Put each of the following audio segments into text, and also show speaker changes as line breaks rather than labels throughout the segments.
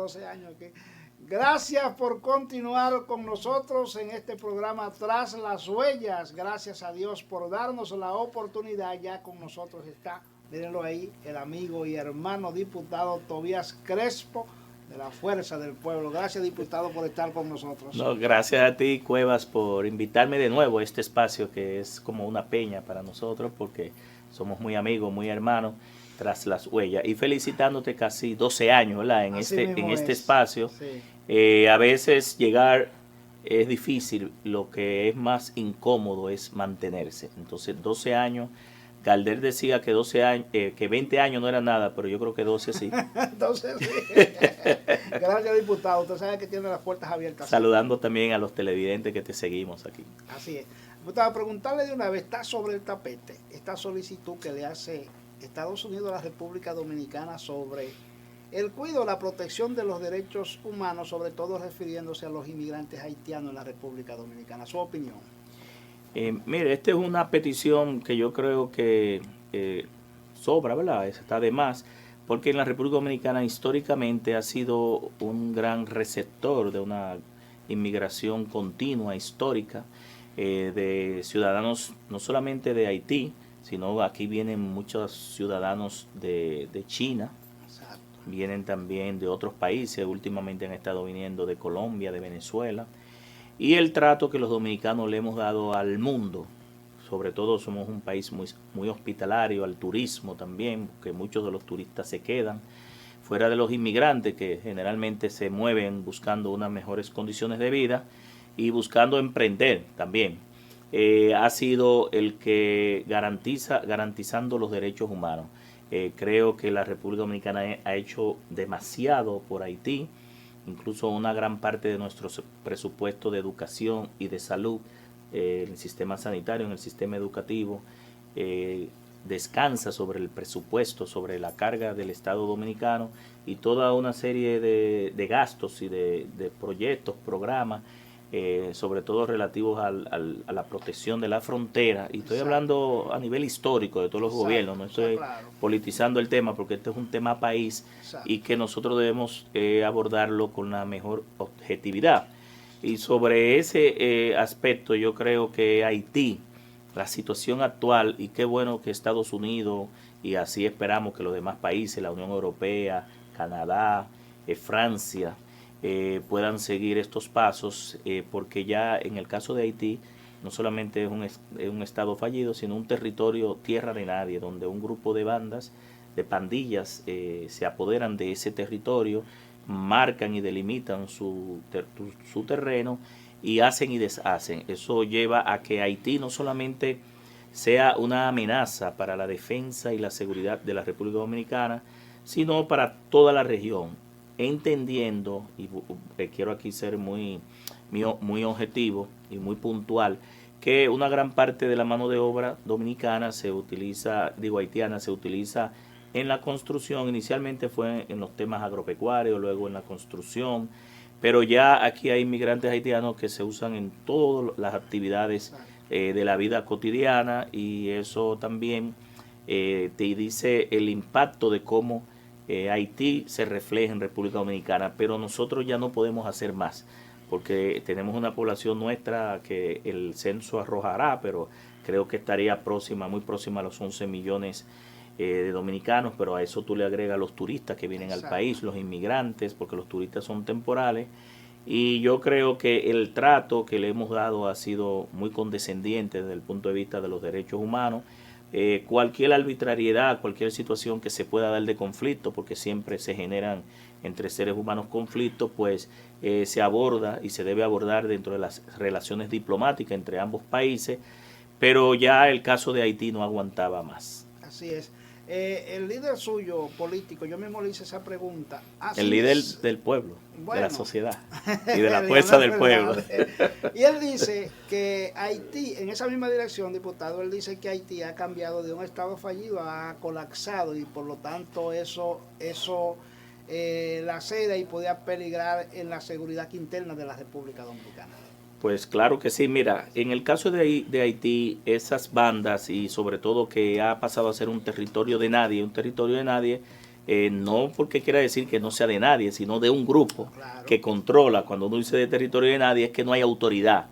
12 años aquí. Gracias por continuar con nosotros en este programa Tras las Huellas. Gracias a Dios por darnos la oportunidad. Ya con nosotros está, mírenlo ahí, el amigo y hermano diputado Tobías Crespo, de la Fuerza del Pueblo. Gracias, diputado, por estar con nosotros.
No, gracias a ti, Cuevas, por invitarme de nuevo a este espacio que es como una peña para nosotros, porque somos muy amigos, muy hermanos, Tras las Huellas. Y felicitándote casi 12 años, ¿verdad? En este espacio.
Sí.
A veces llegar es difícil, lo que es más incómodo es mantenerse. Entonces, 12 años. Calder decía que 12 años, que 20 años no era nada, pero yo creo que 12 sí.
Entonces, sí. Gracias, diputado. Usted sabe que tiene las puertas abiertas.
Saludando también a los televidentes que te seguimos aquí.
Así es. Diputado, preguntarle de una vez, está sobre el tapete esta solicitud que le hace Estados Unidos a la República Dominicana sobre el cuidado, la protección de los derechos humanos, sobre todo refiriéndose a los inmigrantes haitianos en la República Dominicana. ¿Su opinión?
Mire, esta es una petición que yo creo que sobra, ¿verdad? Está de más, porque en la República Dominicana históricamente ha sido un gran receptor de una inmigración continua, histórica, de ciudadanos no solamente de Haití, sino aquí vienen muchos ciudadanos de China.
Exacto.
Vienen también de otros países, últimamente han estado viniendo de Colombia, de Venezuela. Y el trato que los dominicanos le hemos dado al mundo, sobre todo somos un país muy hospitalario, al turismo también, porque muchos de los turistas se quedan, fuera de los inmigrantes que generalmente se mueven buscando unas mejores condiciones de vida y buscando emprender también. Ha sido el que garantizando los derechos humanos. Creo que la República Dominicana ha hecho demasiado por Haití. Incluso una gran parte de nuestro presupuesto de educación y de salud, en el sistema sanitario, en el sistema educativo, descansa sobre el presupuesto, sobre la carga del Estado Dominicano y toda una serie de gastos y de proyectos, programas, sobre todo relativos a la protección de la frontera. Y estoy hablando a nivel histórico de todos los gobiernos, no estoy politizando el tema porque este es un tema país y que nosotros debemos abordarlo con la mejor objetividad. Y sobre ese aspecto yo creo que Haití, la situación actual, y qué bueno que Estados Unidos, y así esperamos que los demás países, la Unión Europea, Canadá, Francia, puedan seguir estos pasos, porque ya en el caso de Haití no solamente es un estado fallido, sino un territorio tierra de nadie, donde un grupo de bandas, de pandillas, se apoderan de ese territorio, marcan y delimitan su terreno y hacen y deshacen. Eso lleva a que Haití no solamente sea una amenaza para la defensa y la seguridad de la República Dominicana, sino para toda la región, entendiendo, y quiero aquí ser muy objetivo y muy puntual, que una gran parte de la mano de obra dominicana haitiana se utiliza en la construcción. Inicialmente fue en los temas agropecuarios, luego en la construcción, pero ya aquí hay inmigrantes haitianos que se usan en todas las actividades de la vida cotidiana, y eso también te dice el impacto de cómo Haití se refleja en República Dominicana, pero nosotros ya no podemos hacer más, porque tenemos una población nuestra que el censo arrojará, pero creo que estaría muy próxima a los 11 millones de dominicanos, pero a eso tú le agregas los turistas que vienen al país, los inmigrantes, porque los turistas son temporales, y yo creo que el trato que le hemos dado ha sido muy condescendiente desde el punto de vista de los derechos humanos. Cualquier arbitrariedad, cualquier situación que se pueda dar de conflicto, porque siempre se generan entre seres humanos conflictos, pues se aborda y se debe abordar dentro de las relaciones diplomáticas entre ambos países, pero ya el caso de Haití no aguantaba más.
Así es. El líder suyo político, yo mismo le hice esa pregunta.
El líder del pueblo, bueno, de la sociedad y de la fuerza del pueblo.
Y él dice que Haití, en esa misma dirección, diputado, él dice que Haití ha cambiado de un estado fallido a colapsado, y por lo tanto eso la cede y podía peligrar en la seguridad interna de la República Dominicana.
Pues claro que sí. Mira, en el caso de Haití, esas bandas, y sobre todo que ha pasado a ser un territorio de nadie, no porque quiera decir que no sea de nadie, sino de un grupo que controla. Cuando uno dice de territorio de nadie es que no hay autoridad,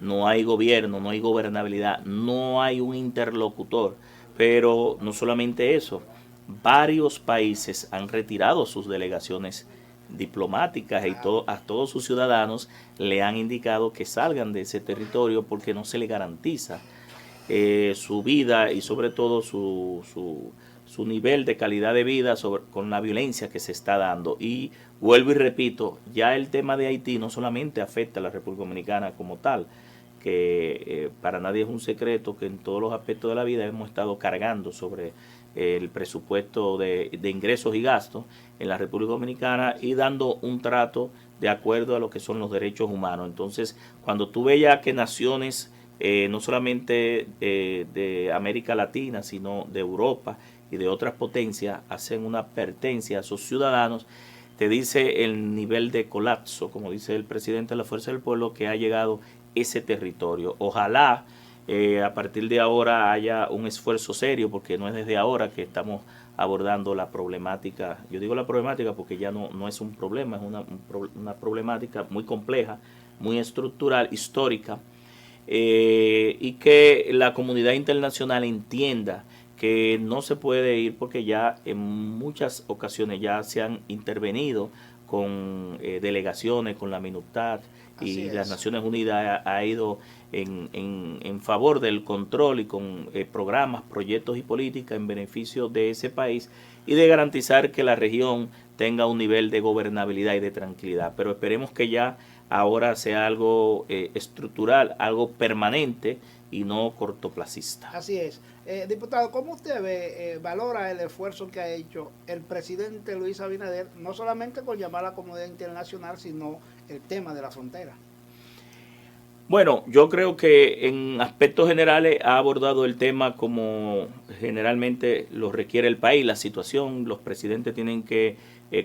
no hay gobierno, no hay gobernabilidad, no hay un interlocutor. Pero no solamente eso, varios países han retirado sus delegaciones diplomáticas y a todos sus ciudadanos le han indicado que salgan de ese territorio porque no se le garantiza su vida y sobre todo su nivel de calidad de vida con la violencia que se está dando. Y vuelvo y repito, ya el tema de Haití no solamente afecta a la República Dominicana como tal, que para nadie es un secreto que en todos los aspectos de la vida hemos estado cargando sobre el presupuesto de ingresos y gastos en la República Dominicana y dando un trato de acuerdo a lo que son los derechos humanos. Entonces, cuando tú ves ya que naciones, no solamente de América Latina, sino de Europa y de otras potencias, hacen una advertencia a sus ciudadanos, te dice el nivel de colapso, como dice el presidente de la Fuerza del Pueblo, que ha llegado ese territorio. Ojalá a partir de ahora haya un esfuerzo serio, porque no es desde ahora que estamos abordando la problemática. Yo digo la problemática porque ya no es un problema, es una problemática muy compleja, muy estructural, histórica, y que la comunidad internacional entienda que no se puede ir porque ya en muchas ocasiones ya se han intervenido con delegaciones, con la MINUSTAH, y las Naciones Unidas ha ido en favor del control y con programas, proyectos y políticas en beneficio de ese país y de garantizar que la región tenga un nivel de gobernabilidad y de tranquilidad. Pero esperemos que ya ahora sea algo estructural, algo permanente y no cortoplacista.
Así es. Diputado, ¿cómo usted ve, valora el esfuerzo que ha hecho el presidente Luis Abinader, no solamente con llamar a la comunidad internacional, sino el tema de la frontera?
Bueno, yo creo que en aspectos generales ha abordado el tema como generalmente lo requiere el país, la situación. Los presidentes tienen que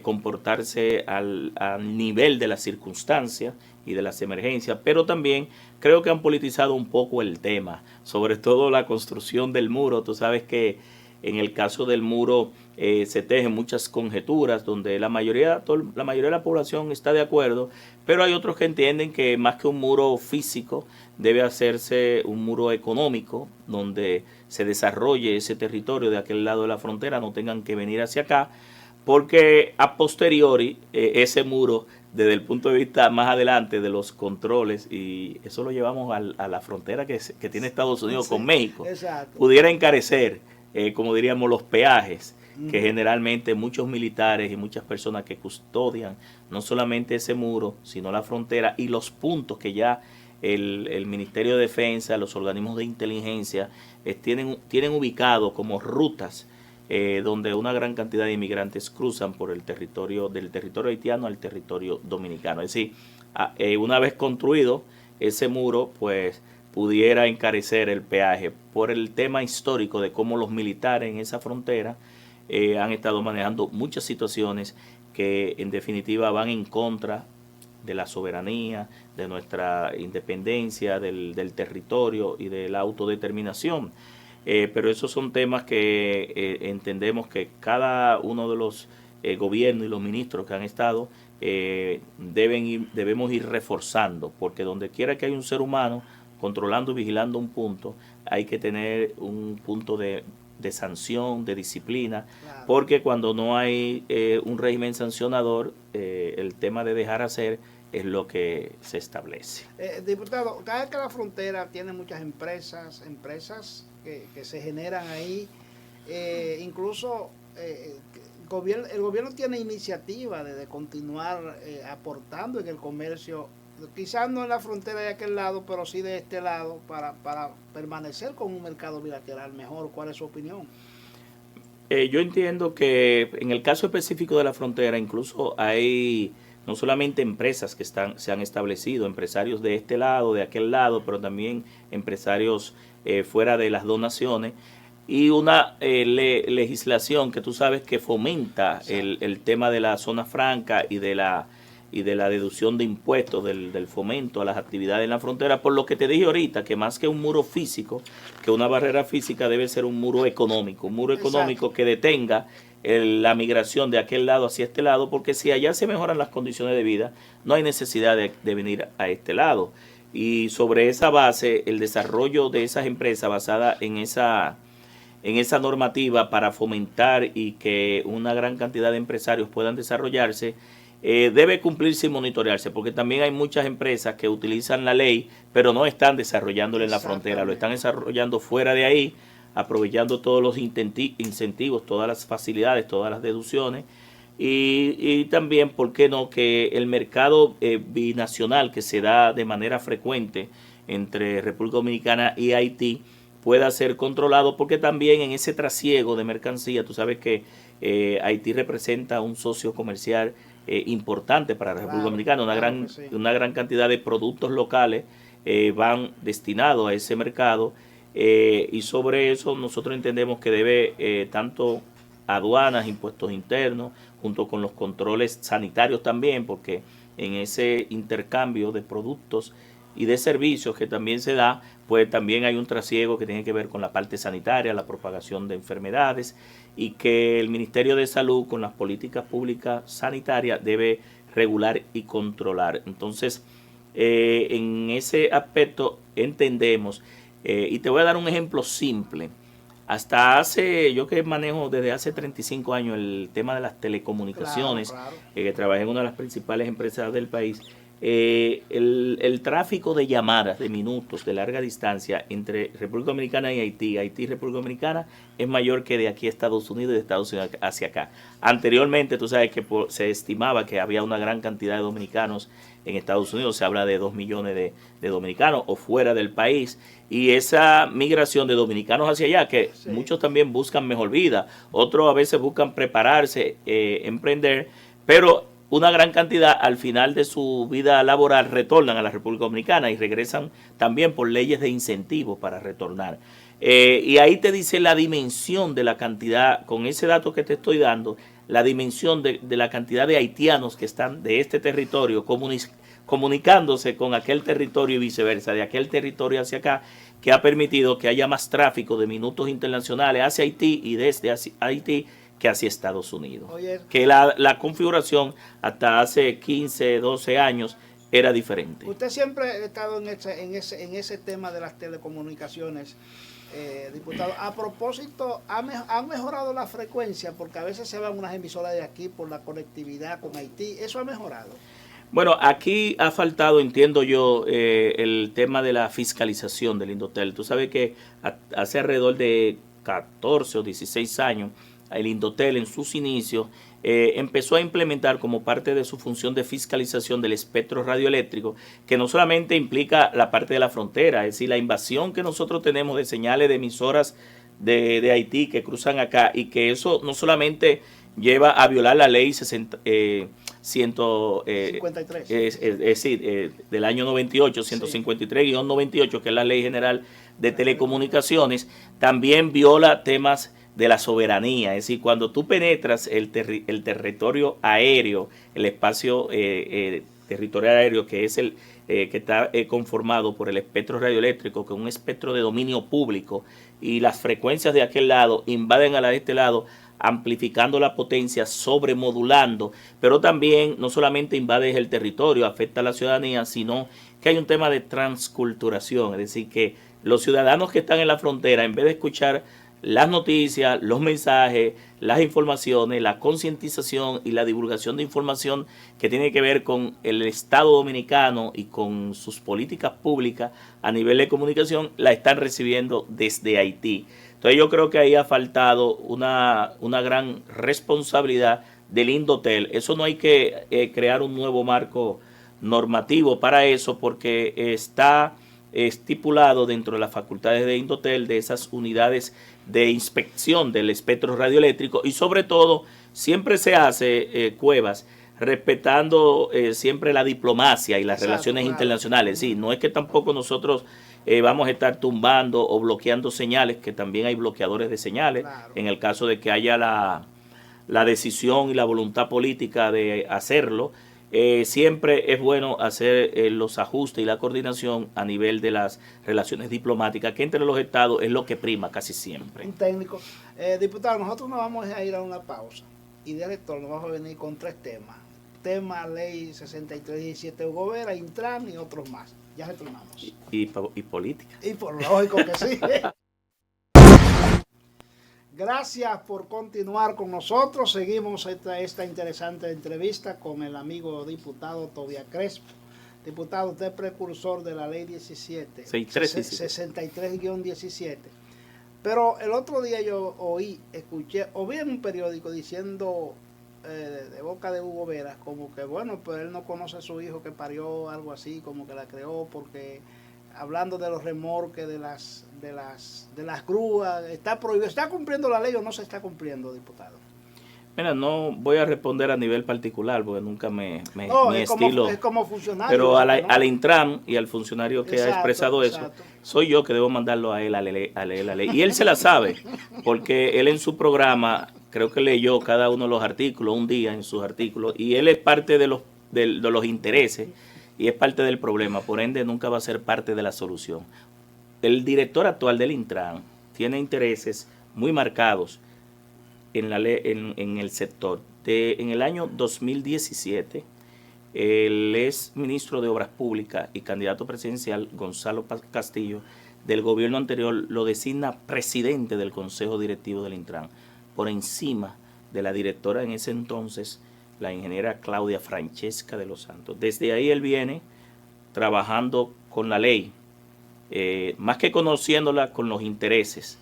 comportarse al nivel de las circunstancias y de las emergencias, pero también creo que han politizado un poco el tema, sobre todo la construcción del muro. Tú sabes que en el caso del muro se tejen muchas conjeturas donde la mayoría de la población está de acuerdo, pero hay otros que entienden que más que un muro físico debe hacerse un muro económico donde se desarrolle ese territorio de aquel lado de la frontera, no tengan que venir hacia acá, porque a posteriori ese muro, desde el punto de vista más adelante de los controles, y eso lo llevamos a la frontera que tiene Estados Unidos con México, pudiera encarecer, como diríamos, los peajes, que generalmente muchos militares y muchas personas que custodian no solamente ese muro, sino la frontera y los puntos que ya el Ministerio de Defensa, los organismos de inteligencia tienen ubicados como rutas donde una gran cantidad de inmigrantes cruzan por el territorio, del territorio haitiano al territorio dominicano. Es decir, una vez construido ese muro, pues pudiera encarecer el peaje por el tema histórico de cómo los militares en esa frontera han estado manejando muchas situaciones que en definitiva van en contra de la soberanía, de nuestra independencia, del territorio y de la autodeterminación. Pero esos son temas que entendemos que cada uno de los gobiernos y los ministros que han estado debemos ir reforzando, porque donde quiera que hay un ser humano controlando y vigilando un punto, hay que tener un punto de sanción, de disciplina, claro, porque cuando no hay un régimen sancionador, el tema de dejar hacer es lo que se establece.
Diputado, cada vez que la frontera tiene muchas empresas que se generan ahí, incluso el gobierno tiene iniciativa de continuar aportando en el comercio, quizás no en la frontera de aquel lado, pero sí de este lado, para permanecer con un mercado bilateral mejor. ¿Cuál es su opinión?
Yo entiendo que en el caso específico de la frontera, incluso hay no solamente empresas que se han establecido, empresarios de este lado, de aquel lado, pero también empresarios fuera de las dos naciones, y una legislación que tú sabes que fomenta el tema de la zona franca y de la deducción de impuestos, del fomento a las actividades en la frontera, por lo que te dije ahorita, que más que un muro físico, que una barrera física debe ser un muro económico que detenga la migración de aquel lado hacia este lado, porque si allá se mejoran las condiciones de vida, no hay necesidad de venir a este lado. Y sobre esa base, el desarrollo de esas empresas basada en esa normativa para fomentar y que una gran cantidad de empresarios puedan desarrollarse, debe cumplirse y monitorearse, porque también hay muchas empresas que utilizan la ley, pero no están desarrollándolo en la frontera, lo están desarrollando fuera de ahí, aprovechando todos los incentivos, todas las facilidades, todas las deducciones, y también, ¿por qué no?, que el mercado binacional que se da de manera frecuente entre República Dominicana y Haití pueda ser controlado, porque también en ese trasiego de mercancía, tú sabes que Haití representa un socio comercial importante para la República Dominicana, una gran cantidad de productos locales van destinados a ese mercado, y sobre eso nosotros entendemos que debe tanto aduanas, impuestos internos, junto con los controles sanitarios también, porque en ese intercambio de productos y de servicios que también se da, pues también hay un trasiego que tiene que ver con la parte sanitaria, la propagación de enfermedades, y que el Ministerio de Salud, con las políticas públicas sanitarias, debe regular y controlar. Entonces, en ese aspecto entendemos, y te voy a dar un ejemplo simple. Hasta yo que manejo desde hace 35 años el tema de las telecomunicaciones, claro. Que trabajé en una de las principales empresas del país, el tráfico de llamadas de minutos de larga distancia entre República Dominicana y Haití y República Dominicana es mayor que de aquí a Estados Unidos y de Estados Unidos hacia acá. Anteriormente, tú sabes que se estimaba que había una gran cantidad de dominicanos en Estados Unidos, se habla de 2 millones de dominicanos o fuera del país, y esa migración de dominicanos hacia allá, que sí, muchos también buscan mejor vida, otros a veces buscan prepararse, emprender, pero una gran cantidad al final de su vida laboral retornan a la República Dominicana y regresan también por leyes de incentivo para retornar. Y ahí te dice la dimensión de la cantidad, con ese dato que te estoy dando, la dimensión de la cantidad de haitianos que están de este territorio comunicándose con aquel territorio y viceversa, de aquel territorio hacia acá, que ha permitido que haya más tráfico de minutos internacionales hacia Haití y desde Haití que hacia Estados Unidos. Oye, que la configuración hasta hace 15, 12 años era diferente.
Usted siempre ha estado en ese tema de las telecomunicaciones, diputado. A propósito, ¿han mejorado la frecuencia? Porque a veces se van unas emisoras de aquí por la conectividad con Haití. ¿Eso ha mejorado?
Bueno, aquí ha faltado, entiendo yo, el tema de la fiscalización del Indotel. Tú sabes que hace alrededor de 14 o 16 años, el Indotel en sus inicios empezó a implementar como parte de su función de fiscalización del espectro radioeléctrico, que no solamente implica la parte de la frontera, es decir, la invasión que nosotros tenemos de señales de emisoras de Haití que cruzan acá, y que eso no solamente lleva a violar la ley 53, del año 98, 153-98, que es la Ley General de Telecomunicaciones, también viola temas de la soberanía. Es decir, cuando tú penetras el territorio aéreo, el espacio territorial aéreo, que es el que está conformado por el espectro radioeléctrico, que es un espectro de dominio público, y las frecuencias de aquel lado invaden a la de este lado, amplificando la potencia, sobremodulando, pero también no solamente invade el territorio, afecta a la ciudadanía, sino que hay un tema de transculturación, es decir, que los ciudadanos que están en la frontera, en vez de escuchar las noticias, los mensajes, las informaciones, la concientización y la divulgación de información que tiene que ver con el Estado dominicano y con sus políticas públicas a nivel de comunicación, la están recibiendo desde Haití. Entonces yo creo que ahí ha faltado una gran responsabilidad del Indotel. Eso no hay que crear un nuevo marco normativo para eso, porque está estipulado dentro de las facultades de Indotel, de esas unidades de inspección del espectro radioeléctrico, y sobre todo siempre se hace, Cuevas, respetando siempre la diplomacia y las relaciones internacionales. Sí, no es que tampoco nosotros vamos a estar tumbando o bloqueando señales, que también hay bloqueadores de señales, claro, en el caso de que haya la decisión y la voluntad política de hacerlo. siempre es bueno hacer los ajustes y la coordinación a nivel de las relaciones diplomáticas, que entre los estados es lo que prima casi siempre.
Un técnico. Diputado, nosotros nos vamos a ir a una pausa y de retorno vamos a venir con 3 temas. Tema Ley 6317 Hugo Vera, Intran y otros más. Ya retornamos.
Y política.
Y por lógico que sí. Gracias por continuar con nosotros. Seguimos esta interesante entrevista con el amigo diputado Tobías Crespo. Diputado, usted es precursor de la ley 63-17. Pero el otro día yo escuché en un periódico diciendo de boca de Hugo Vera, como que bueno, pues él no conoce a su hijo que parió, algo así, como que la creó, porque hablando de los remorques, de las grúas, está prohibido. ¿Está cumpliendo la ley o no se está cumpliendo, diputado?
Mira, no voy a responder a nivel particular porque nunca mi
estilo. Es como funcionario.
Pero al Intran y al funcionario que ha expresado eso, soy yo que debo mandarlo a él a leer la ley. Y él se la sabe, porque él en su programa, creo que leyó cada uno de los artículos, un día en sus artículos, y él es parte de los intereses y es parte del problema, por ende nunca va a ser parte de la solución. El director actual del Intran tiene intereses muy marcados en el sector. En el año 2017, el ex ministro de Obras Públicas y candidato presidencial, Gonzalo Castillo, del gobierno anterior, lo designa presidente del Consejo Directivo del Intran, por encima de la directora en ese entonces, la ingeniera Claudia Francesca de los Santos. Desde ahí él viene trabajando con la ley, más que conociéndola, con los intereses.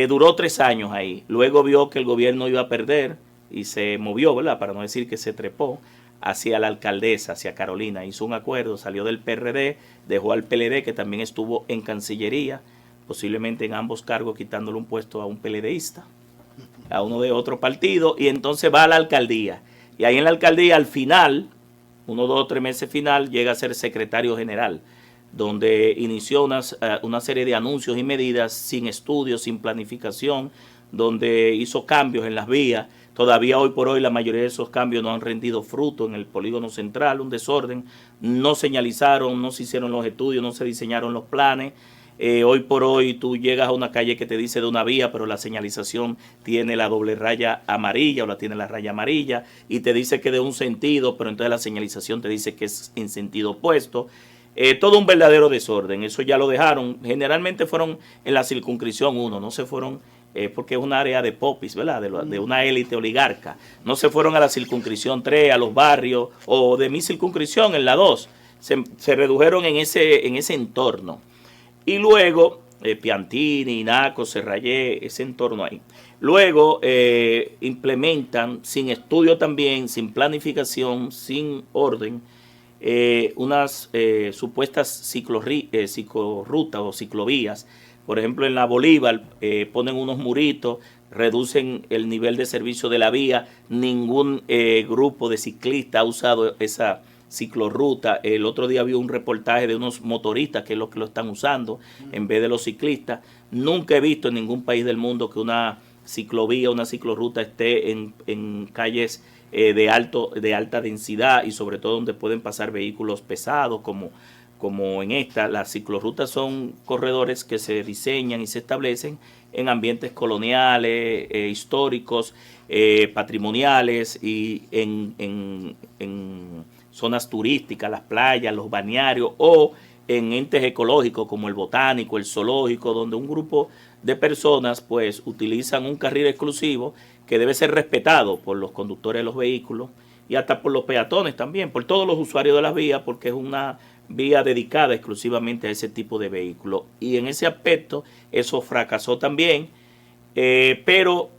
Duró 3 años ahí. Luego vio que el gobierno iba a perder y se movió, ¿verdad? Para no decir que se trepó hacia la alcaldesa, hacia Carolina. Hizo un acuerdo, salió del PRD, dejó al PLD, que también estuvo en Cancillería, posiblemente en ambos cargos quitándole un puesto a un PLDista, a uno de otro partido, y entonces va a la alcaldía. Y ahí en la alcaldía, al final, 1, 2, 3 meses final, llega a ser secretario general, donde inició una serie de anuncios y medidas sin estudios, sin planificación, donde hizo cambios en las vías. Todavía hoy por hoy la mayoría de esos cambios no han rendido fruto en el polígono central, un desorden. No señalizaron, no se hicieron los estudios, no se diseñaron los planes. Hoy por hoy tú llegas a una calle que te dice de una vía, pero la señalización tiene la doble raya amarilla o la tiene la raya amarilla y te dice que de un sentido, pero entonces la señalización te dice que es en sentido opuesto. Todo un verdadero desorden, eso ya lo dejaron. Generalmente fueron en la circunscripción 1, no se fueron, porque es un área de popis, ¿verdad? De una élite oligarca. No se fueron a la circunscripción 3, a los barrios, o de mi circunscripción en la 2. Se redujeron en ese entorno. Y luego, Piantini, Naco, Serrayé, ese entorno ahí. Luego implementan, sin estudio también, sin planificación, sin orden, unas supuestas ciclorrutas o ciclovías. Por ejemplo, en la Bolívar ponen unos muritos, reducen el nivel de servicio de la vía. Ningún grupo de ciclistas ha usado esa ciclorruta. El otro día vi un reportaje de unos motoristas que es lo que lo están usando en vez de los ciclistas. Nunca he visto en ningún país del mundo que una ciclovía, una ciclorruta esté en calles de alta densidad y sobre todo donde pueden pasar vehículos pesados como en esta. Las ciclorrutas son corredores que se diseñan y se establecen en ambientes coloniales, históricos, patrimoniales y en zonas turísticas, las playas, los balnearios o en entes ecológicos como el botánico, el zoológico, donde un grupo de personas pues utilizan un carril exclusivo que debe ser respetado por los conductores de los vehículos y hasta por los peatones también, por todos los usuarios de las vías, porque es una vía dedicada exclusivamente a ese tipo de vehículos. Y en ese aspecto eso fracasó también, pero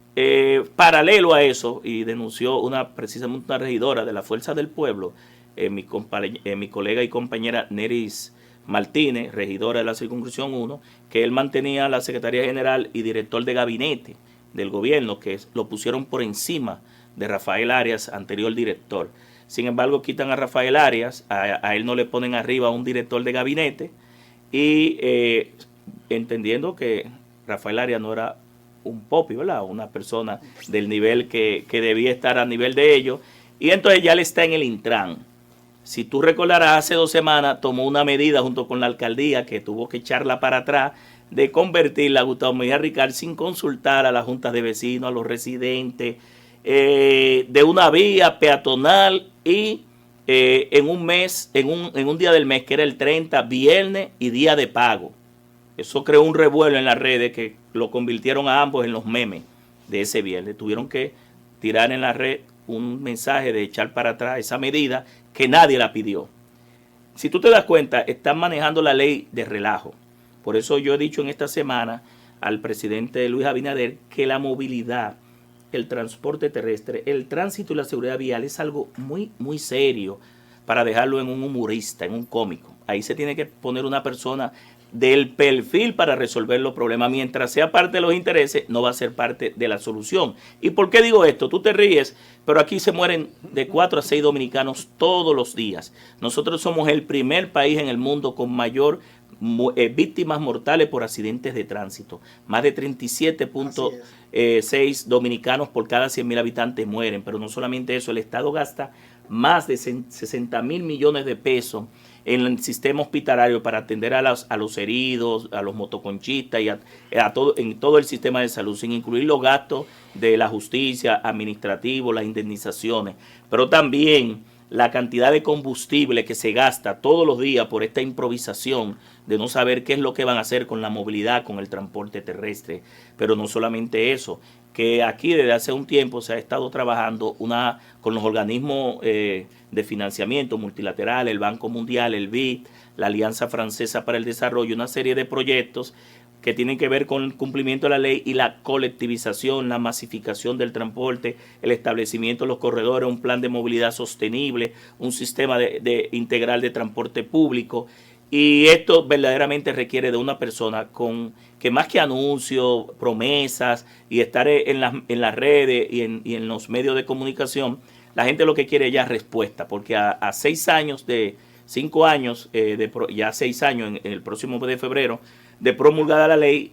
paralelo a eso, y denunció precisamente una regidora de la Fuerza del Pueblo, mi colega y compañera Neris Martínez, regidora de la circunscripción 1, que él mantenía la Secretaría General y director de gabinete del gobierno, que lo pusieron por encima de Rafael Arias, anterior director. Sin embargo, quitan a Rafael Arias, a él no le ponen arriba a un director de gabinete, y entendiendo que Rafael Arias no era un popi, ¿verdad? Una persona del nivel que debía estar a nivel de ellos, y entonces ya le está en el Intran. Si tú recordarás, hace 2 semanas tomó una medida junto con la alcaldía que tuvo que echarla para atrás de convertir la Gustavo Mejía Ricard sin consultar a las juntas de vecinos, a los residentes, de una vía peatonal y en un mes, en un día del mes que era el 30, viernes y día de pago. Eso creó un revuelo en las redes que lo convirtieron a ambos en los memes de ese viernes. Tuvieron que tirar en la red un mensaje de echar para atrás esa medida que nadie la pidió. Si tú te das cuenta, están manejando la ley de relajo. Por eso yo he dicho en esta semana al presidente Luis Abinader que la movilidad, el transporte terrestre, el tránsito y la seguridad vial es algo muy, muy serio para dejarlo en un humorista, en un cómico. Ahí se tiene que poner una persona del perfil para resolver los problemas. Mientras sea parte de los intereses, no va a ser parte de la solución. ¿Y por qué digo esto? Tú te ríes, pero aquí se mueren de 4 a 6 dominicanos todos los días. Nosotros somos el primer país en el mundo con mayor víctimas mortales por accidentes de tránsito. Más de 37.6 dominicanos por cada 100.000 habitantes mueren. Pero no solamente eso, el Estado gasta más de 60.000 millones de pesos en el sistema hospitalario para atender a los heridos, a los motoconchistas y en todo el sistema de salud, sin incluir los gastos de la justicia, administrativos, las indemnizaciones, pero también la cantidad de combustible que se gasta todos los días por esta improvisación de no saber qué es lo que van a hacer con la movilidad, con el transporte terrestre. Pero no solamente eso, que aquí desde hace un tiempo se ha estado trabajando con los organismos de financiamiento multilateral, el Banco Mundial, el BID, la Alianza Francesa para el Desarrollo, una serie de proyectos que tienen que ver con el cumplimiento de la ley y la colectivización, la masificación del transporte, el establecimiento de los corredores, un plan de movilidad sostenible, un sistema integral de transporte público. Y esto verdaderamente requiere de una persona que más que anuncios, promesas y estar en las redes y en los medios de comunicación, la gente lo que quiere ya es respuesta, porque a 6 años ya 6 años en el próximo mes de febrero, de promulgada la ley,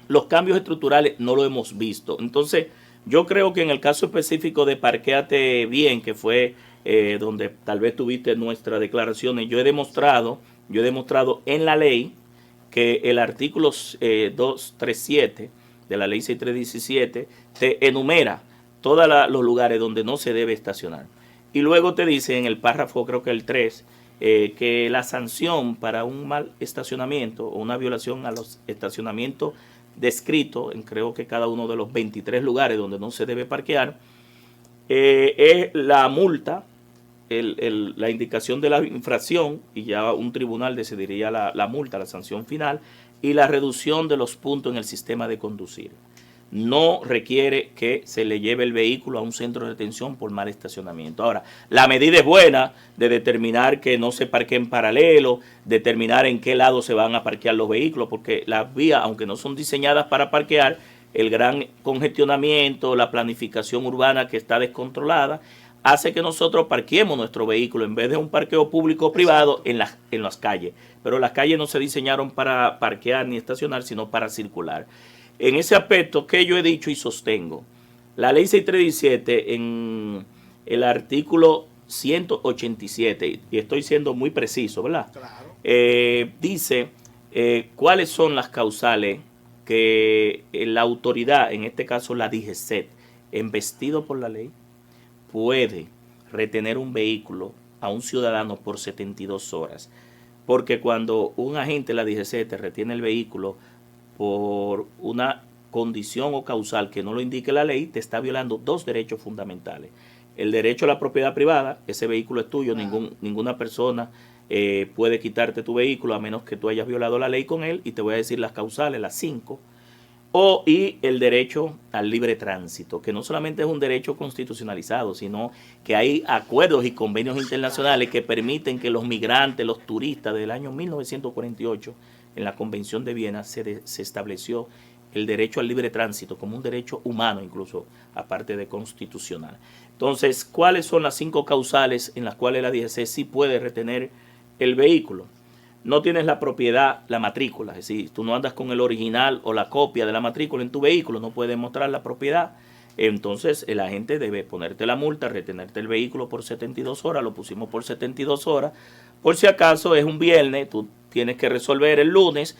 los cambios estructurales no lo hemos visto. Entonces, yo creo que en el caso específico de Parquéate Bien, que fue donde tal vez tuviste nuestras declaraciones, yo he demostrado en la ley que el artículo 237 de la ley 6317 te enumera todos los lugares donde no se debe estacionar. Y luego te dice en el párrafo, creo que el 3, que la sanción para un mal estacionamiento o una violación a los estacionamientos descritos en creo que cada uno de los 23 lugares donde no se debe parquear, es la multa, la indicación de la infracción, y ya un tribunal decidiría la multa, la sanción final, y la reducción de los puntos en el sistema de conducir. No requiere que se le lleve el vehículo a un centro de detención por mal estacionamiento. Ahora, la medida es buena de determinar que no se parqueen en paralelo, determinar en qué lado se van a parquear los vehículos, porque las vías, aunque no son diseñadas para parquear, el gran congestionamiento, la planificación urbana que está descontrolada, hace que nosotros parqueemos nuestro vehículo en vez de un parqueo público o privado en las calles. Pero las calles no se diseñaron para parquear ni estacionar, sino para circular. En ese aspecto que yo he dicho y sostengo, la ley 6317 en el artículo 187, y estoy siendo muy preciso, ¿verdad?
Claro.
Dice cuáles son las causales que la autoridad, en este caso la DGCET, embestido por la ley, puede retener un vehículo a un ciudadano por 72 horas. Porque cuando un agente de la DGCET retiene el vehículo por una condición o causal que no lo indique la ley, te está violando 2 derechos fundamentales. El derecho a la propiedad privada, ese vehículo es tuyo, ninguna persona puede quitarte tu vehículo a menos que tú hayas violado la ley con él, y te voy a decir las causales, las 5. Y el derecho al libre tránsito, que no solamente es un derecho constitucionalizado, sino que hay acuerdos y convenios internacionales que permiten que los migrantes, los turistas, del año 1948, en la Convención de Viena, se estableció el derecho al libre tránsito como un derecho humano, incluso aparte de constitucional. Entonces, ¿cuáles son las 5 causales en las cuales la DGC sí puede retener el vehículo? No tienes la propiedad, la matrícula, es decir, tú no andas con el original o la copia de la matrícula en tu vehículo, no puedes mostrar la propiedad. Entonces el agente debe ponerte la multa, retenerte el vehículo por 72 horas, lo pusimos por 72 horas. Por si acaso es un viernes, tú tienes que resolver el lunes,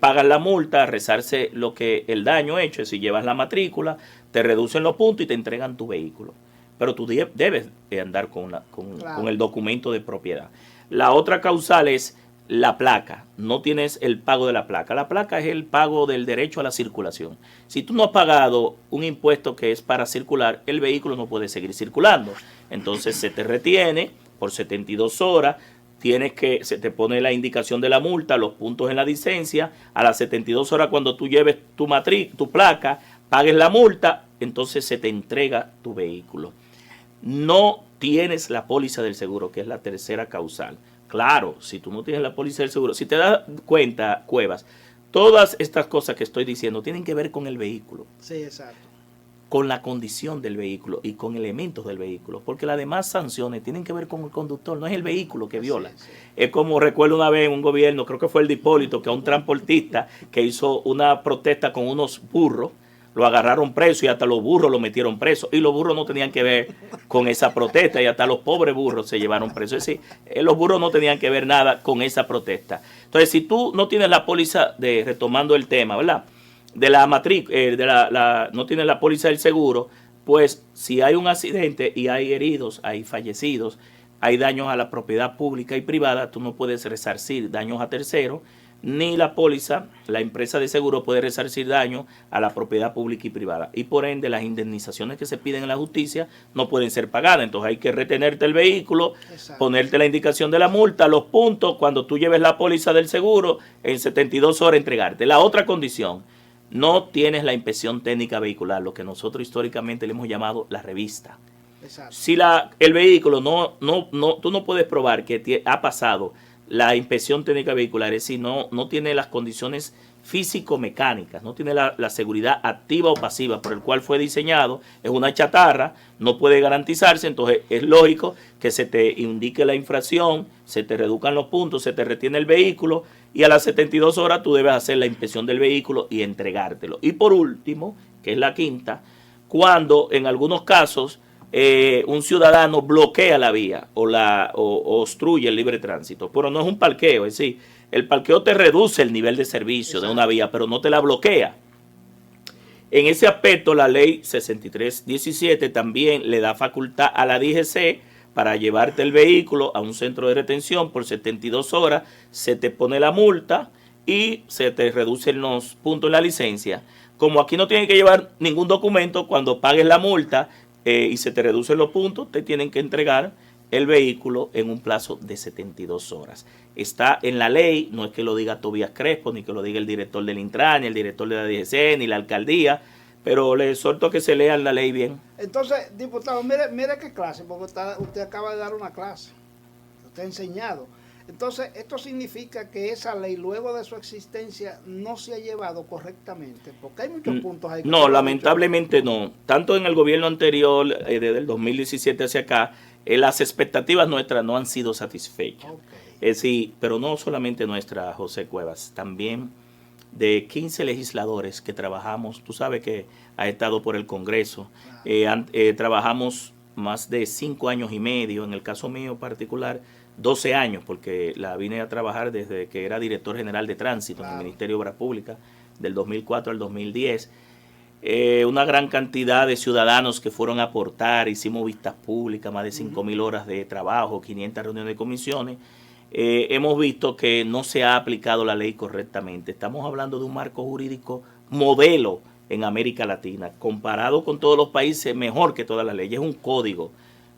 pagas la multa, rezarse lo que el daño hecho, si llevas la matrícula, te reducen los puntos y te entregan tu vehículo. Pero tú debes andar con el documento de propiedad. La otra causal es la placa. No tienes el pago de la placa. La placa es el pago del derecho a la circulación. Si tú no has pagado un impuesto que es para circular, el vehículo no puede seguir circulando. Entonces se te retiene por 72 horas. Se te pone la indicación de la multa, los puntos en la licencia. A las 72 horas, cuando tú lleves tu placa, pagues la multa, entonces se te entrega tu vehículo. No tienes la póliza del seguro, que es la tercera causal. Claro, si tú no tienes la póliza del seguro, si te das cuenta, Cuevas, todas estas cosas que estoy diciendo tienen que ver con el vehículo.
Sí, exacto.
Con la condición del vehículo y con elementos del vehículo, porque las demás sanciones tienen que ver con el conductor, no es el vehículo que viola. Sí. Es como recuerdo una vez en un gobierno, creo que fue el de Hipólito, que a un transportista que hizo una protesta con unos burros, lo agarraron preso y hasta los burros lo metieron preso. Y los burros no tenían que ver con esa protesta y hasta los pobres burros se llevaron presos. Es decir, los burros no tenían que ver nada con esa protesta. Entonces, si tú no tienes la póliza retomando el tema, ¿verdad? De la matrícula, no tienes la póliza del seguro, pues si hay un accidente y hay heridos, hay fallecidos, hay daños a la propiedad pública y privada, tú no puedes resarcir daños a terceros, ni la póliza, la empresa de seguro puede resarcir daños a la propiedad pública y privada. Y por ende, las indemnizaciones que se piden en la justicia no pueden ser pagadas. Entonces hay que retenerte el vehículo, exacto, ponerte la indicación de la multa, los puntos, cuando tú lleves la póliza del seguro, en 72 horas entregarte. La otra condición, no tienes la inspección técnica vehicular, lo que nosotros históricamente le hemos llamado la revista. Exacto. Si el vehículo tú no puedes probar que ha pasado la inspección técnica vehicular, es decir, no tiene las condiciones físico-mecánicas, no tiene la seguridad activa o pasiva por el cual fue diseñado, es una chatarra, no puede garantizarse, entonces es lógico que se te indique la infracción, se te reduzcan los puntos, se te retiene el vehículo y a las 72 horas tú debes hacer la inspección del vehículo y entregártelo. Y por último, que es la quinta, cuando en algunos casos un ciudadano bloquea la vía o obstruye el libre tránsito, pero no es un parqueo, es decir, el parqueo te reduce el nivel de servicio, exacto, de una vía, pero no te la bloquea. En ese aspecto, la ley 6317 también le da facultad a la DGC para llevarte el vehículo a un centro de retención por 72 horas, se te pone la multa y se te reducen los puntos en la licencia. Como aquí no tienes que llevar ningún documento, cuando pagues la multa y se te reducen los puntos, te tienen que entregar el vehículo en un plazo de 72 horas. Está en la ley, no es que lo diga Tobías Crespo, ni que lo diga el director del Intran, ni el director de la DGC, ni la alcaldía, pero le exhorto a que se lean la ley bien.
Entonces, diputado, mire qué clase, porque usted acaba de dar una clase, usted ha enseñado. Entonces, esto significa que esa ley, luego de su existencia, no se ha llevado correctamente, porque hay muchos puntos ahí.
No, lamentablemente no. Tanto en el gobierno anterior, desde el 2017 hacia acá, las expectativas nuestras no han sido satisfechas. Okay. Sí, pero no solamente nuestra, José Cuevas, también de 15 legisladores que trabajamos, tú sabes que ha estado por el Congreso, trabajamos más de 5 años y medio, en el caso mío particular, 12 años, porque la vine a trabajar desde que era director general de tránsito, claro, en el Ministerio de Obras Públicas, del 2004 al 2010. Una gran cantidad de ciudadanos que fueron a aportar, hicimos vistas públicas, más de 5.000 horas de trabajo, 500 reuniones de comisiones. Hemos visto que no se ha aplicado la ley correctamente. Estamos hablando de un marco jurídico modelo en América Latina, comparado con todos los países, mejor que todas las leyes. Es un código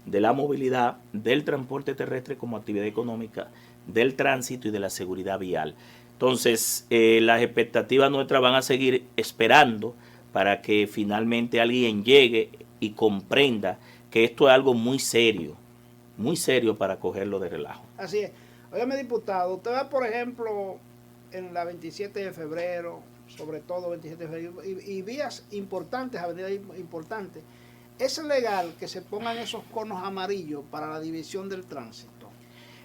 de la movilidad, del transporte terrestre como actividad económica, del tránsito y de la seguridad vial. Entonces, las expectativas nuestras van a seguir esperando para que finalmente alguien llegue y comprenda que esto es algo muy serio para cogerlo de relajo.
Así es. Óigame, diputado, usted va, por ejemplo, en la 27 de febrero, sobre todo 27 de febrero, y vías importantes, avenidas importantes. ¿Es legal que se pongan esos conos amarillos para la división del tránsito?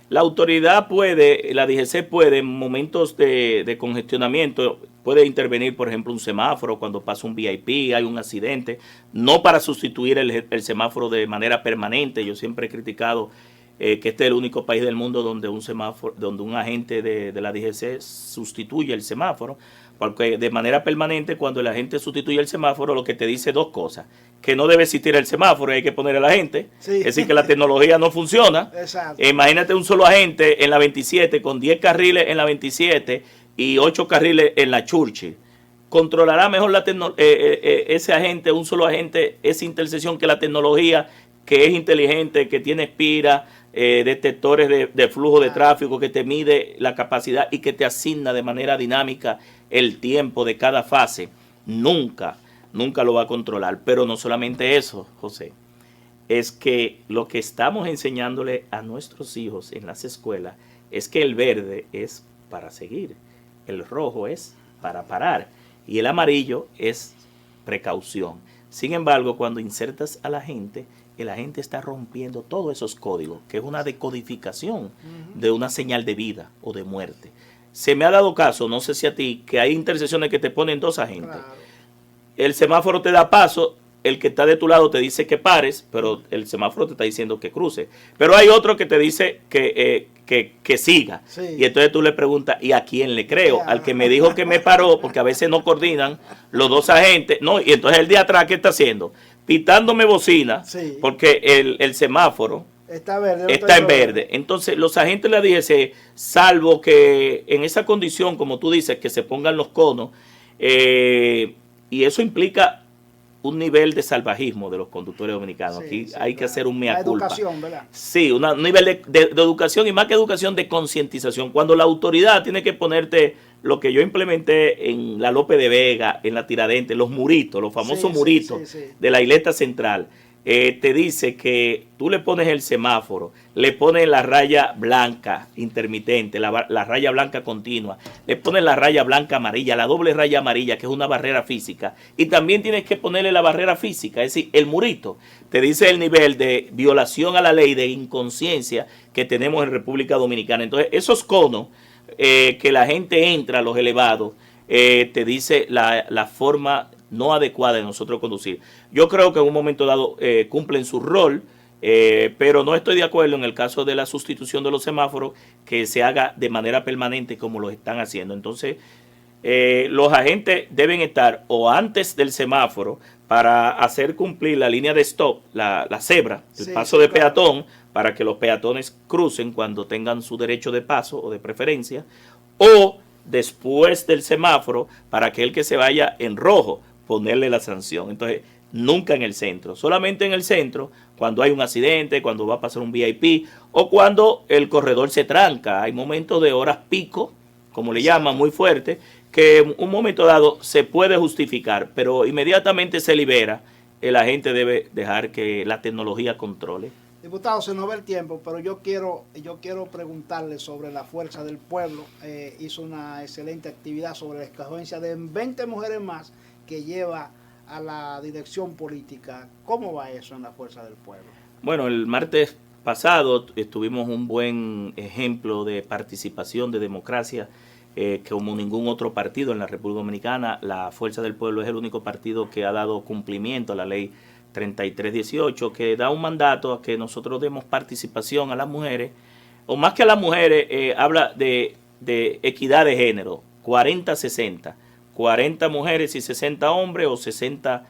La autoridad puede, la DGC puede, en momentos de congestionamiento, puede intervenir, por ejemplo, un semáforo cuando pasa un VIP, hay un accidente, no para sustituir el semáforo de manera permanente. Yo siempre he criticado que este es el único país del mundo donde un semáforo, donde un agente de la DGC sustituye el semáforo, porque de manera permanente, cuando el agente sustituye el semáforo, lo que te dice dos cosas: que no debe existir el semáforo y hay que poner al agente, sí. Es decir, que la tecnología no funciona. Imagínate un solo agente en la 27 con 10 carriles en la 27 y 8 carriles en la Churchill. Controlará mejor ese agente, un solo agente, esa intersección, que la tecnología, que es inteligente, que tiene espira, detectores de flujo de tráfico, que te mide la capacidad y que te asigna de manera dinámica el tiempo de cada fase. Nunca lo va a controlar. Pero no solamente eso, José, es que lo que estamos enseñándole a nuestros hijos en las escuelas es que el verde es para seguir, el rojo es para parar y el amarillo es precaución. Sin embargo, cuando insertas a la gente, el agente está rompiendo todos esos códigos, que es una decodificación de una señal de vida o de muerte. Se me ha dado caso, no sé si a ti, que hay intersecciones que te ponen dos agentes. Claro. El semáforo te da paso, el que está de tu lado te dice que pares, pero el semáforo te está diciendo que cruce. Pero hay otro que te dice que siga. Sí. Y entonces tú le preguntas, ¿y a quién le creo? Al que me dijo que me paró, porque a veces no coordinan los dos agentes. No, y entonces el de atrás, ¿qué está haciendo? Pitándome bocina, sí, porque el semáforo está en verde. Entonces los agentes de la DGC, salvo que en esa condición, como tú dices, que se pongan los conos, y eso implica un nivel de salvajismo de los conductores dominicanos. Sí, aquí hay que hacer un mea culpa. Educación, ¿verdad? Sí, un nivel de educación, y más que educación, de concientización. Cuando la autoridad tiene que ponerte lo que yo implementé en la Lope de Vega, en la Tiradentes, los muritos, los famosos muritos de la isleta central, te dice que tú le pones el semáforo, le pones la raya blanca intermitente, la raya blanca continua, le pones la raya blanca amarilla, la doble raya amarilla, que es una barrera física, y también tienes que ponerle la barrera física, es decir, el murito. Te dice el nivel de violación a la ley, de inconsciencia que tenemos en República Dominicana. Entonces, esos conos que la gente entra a los elevados, te dice la forma no adecuada de nosotros conducir. Yo creo que en un momento dado cumplen su rol, pero no estoy de acuerdo en el caso de la sustitución de los semáforos, que se haga de manera permanente como lo están haciendo. Entonces, los agentes deben estar o antes del semáforo para hacer cumplir la línea de stop, la cebra, el paso de peatón, para que los peatones crucen cuando tengan su derecho de paso o de preferencia, o después del semáforo, para que el que se vaya en rojo, ponerle la sanción. Entonces, nunca en el centro, solamente en el centro, cuando hay un accidente, cuando va a pasar un VIP, o cuando el corredor se tranca. Hay momentos de horas pico, como le llaman, muy fuerte, que en un momento dado se puede justificar, pero inmediatamente se libera, el agente debe dejar que la tecnología controle.
Diputado, se nos va el tiempo, pero yo quiero preguntarle sobre la Fuerza del Pueblo. Hizo una excelente actividad sobre la escogencia de 20 mujeres más que lleva a la dirección política. ¿Cómo va eso en la Fuerza del Pueblo?
Bueno, el martes pasado tuvimos un buen ejemplo de participación, de democracia, como ningún otro partido en la República Dominicana. La Fuerza del Pueblo es el único partido que ha dado cumplimiento a la ley 3318, que da un mandato a que nosotros demos participación a las mujeres, o más que a las mujeres, habla de equidad de género, 40-60, 40 mujeres y 60 hombres, o 60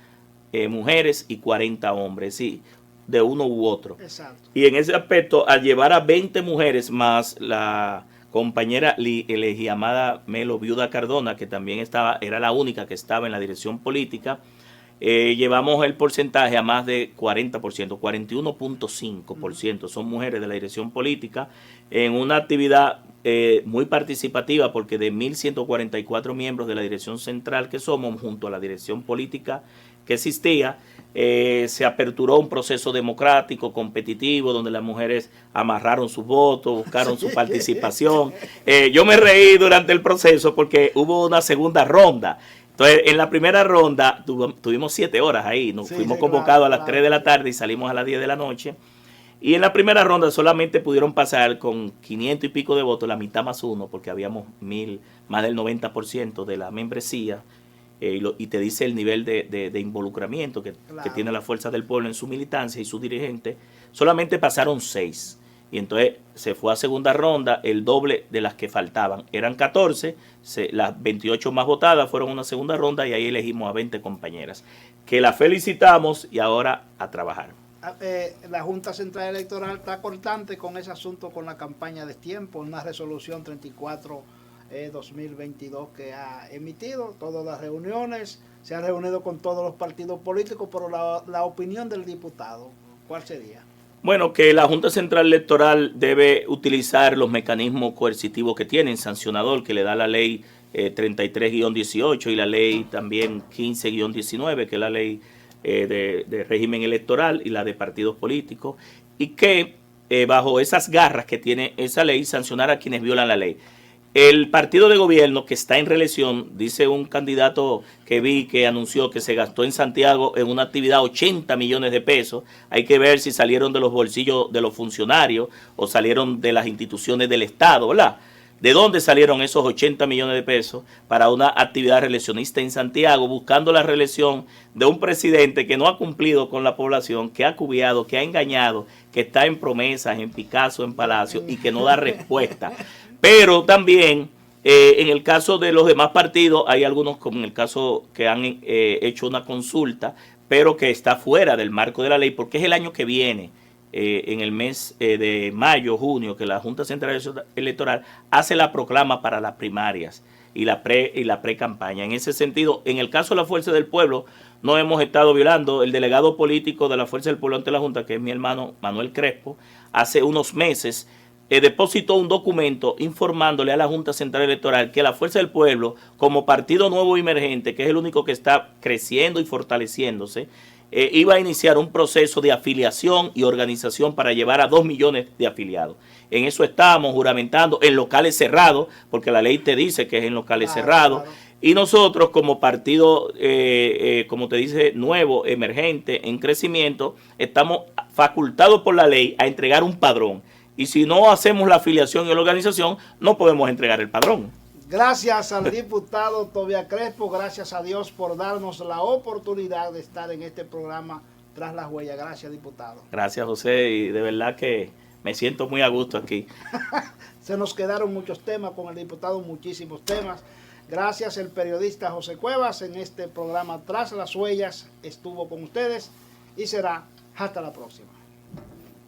mujeres y 40 hombres, sí, de uno u otro. Exacto. Y en ese aspecto, al llevar a 20 mujeres más la compañera llamada Melo Viuda Cardona, que también era la única que estaba en la dirección política, llevamos el porcentaje a más de 40%, 41.5% son mujeres de la dirección política, en una actividad muy participativa, porque de 1.144 miembros de la dirección central que somos, junto a la dirección política que existía, se aperturó un proceso democrático, competitivo, donde las mujeres amarraron sus votos, buscaron su participación. Yo me reí durante el proceso porque hubo una segunda ronda. Entonces, en la primera ronda tuvimos 7 horas ahí, nos fuimos convocados a las 3 de la tarde y salimos a las 10 de la noche. Y en la primera ronda solamente pudieron pasar con 500 y pico de votos, la mitad más uno, porque habíamos más del 90% de la membresía, y te dice el nivel de involucramiento que tiene la Fuerza del Pueblo en su militancia y su dirigente. Solamente pasaron 6. Y entonces se fue a segunda ronda, el doble de las que faltaban. Eran 14, las 28 más votadas fueron a una segunda ronda y ahí elegimos a 20 compañeras. Que la felicitamos y ahora a trabajar.
La Junta Central Electoral está cortante con ese asunto, con la campaña de tiempo, una resolución 34-2022 que ha emitido, todas las reuniones, se han reunido con todos los partidos políticos, pero la opinión del diputado, ¿cuál sería?
Bueno, que la Junta Central Electoral debe utilizar los mecanismos coercitivos que tiene, sancionador, que le da la ley 33-18 y la ley también 15-19, que es la ley de régimen electoral y la de partidos políticos, y que bajo esas garras que tiene esa ley, sancionar a quienes violan la ley. El partido de gobierno que está en reelección, dice un candidato que vi que anunció que se gastó en Santiago en una actividad 80 millones de pesos. Hay que ver si salieron de los bolsillos de los funcionarios o salieron de las instituciones del Estado, ¿verdad? ¿De dónde salieron esos 80 millones de pesos para una actividad reeleccionista en Santiago, buscando la reelección de un presidente que no ha cumplido con la población, que ha cubiado, que ha engañado, que está en promesas, en Picasso, en Palacio y que no da respuesta? Pero también en el caso de los demás partidos hay algunos, como en el caso que han hecho una consulta, pero que está fuera del marco de la ley, porque es el año que viene. En el mes de mayo, junio, que la Junta Central Electoral hace la proclama para las primarias y la pre-campaña. En ese sentido, en el caso de la Fuerza del Pueblo, no hemos estado violando. El delegado político de la Fuerza del Pueblo ante la Junta, que es mi hermano Manuel Crespo, hace unos meses depositó un documento informándole a la Junta Central Electoral que la Fuerza del Pueblo, como partido nuevo emergente, que es el único que está creciendo y fortaleciéndose, iba a iniciar un proceso de afiliación y organización para llevar a 2 millones de afiliados. En eso estamos juramentando en locales cerrados, porque la ley te dice que es en locales cerrados. Claro. Y nosotros como partido, como te dice, nuevo, emergente, en crecimiento, estamos facultados por la ley a entregar un padrón. Y si no hacemos la afiliación y la organización, no podemos entregar el padrón.
Gracias al diputado Tobias Crespo, gracias a Dios por darnos la oportunidad de estar en este programa Tras las Huellas. Gracias, diputado.
Gracias, José, y de verdad que me siento muy a gusto aquí.
Se nos quedaron muchos temas con el diputado, muchísimos temas. Gracias, el periodista José Cuevas en este programa Tras las Huellas estuvo con ustedes y será hasta la próxima.